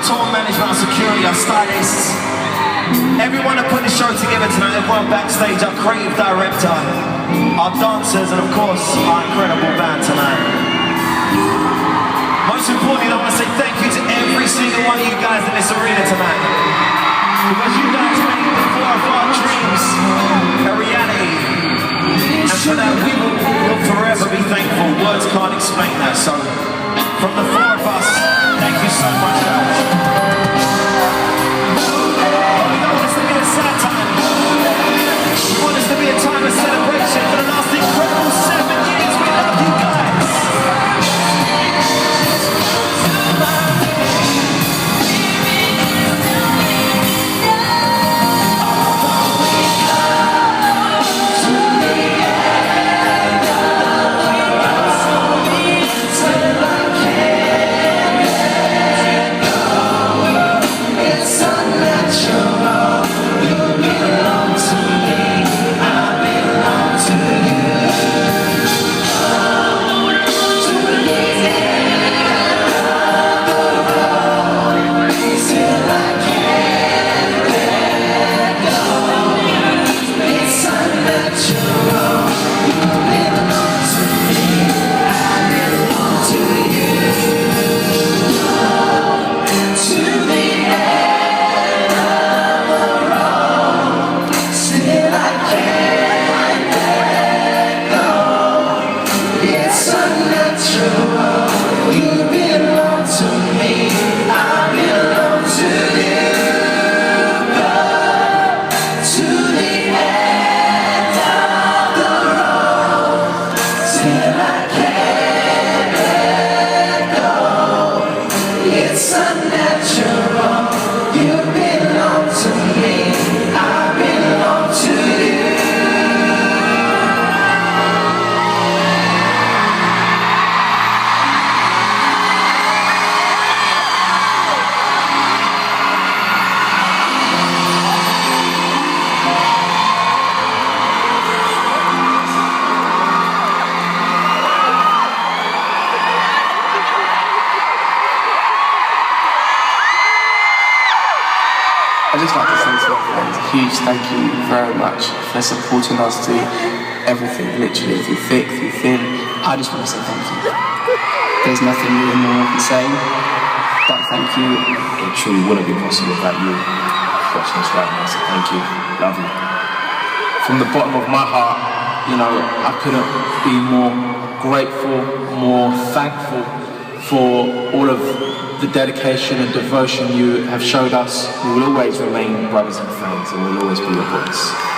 tour management, our security, our stylists, everyone that put the show together tonight, everyone backstage, our creative director, our dancers, and of course, our incredible band tonight. Most importantly, I want to say thank you to every single one of you guys in this arena tonight. Because you guys made the four of our dreams a reality. And for that, we will forever be thankful. Words can't explain that. So, from the four of us, thank you so much, guys. We don't want this to be a sad time. We want this to be a time of celebration for the last incredible 7 years. We love you guys. I'd just like to say to everyone, a huge thank you very much for supporting us through everything, literally, through thick, through thin. I just want to say thank you. There's nothing really more I can say, but thank you. It truly wouldn't be possible without you watching us right now, so thank you. Love you. From the bottom of my heart, you know, I couldn't be more grateful, more thankful for all of the dedication and devotion you have showed us. We will always remain brothers and friends, and we'll always be your boys.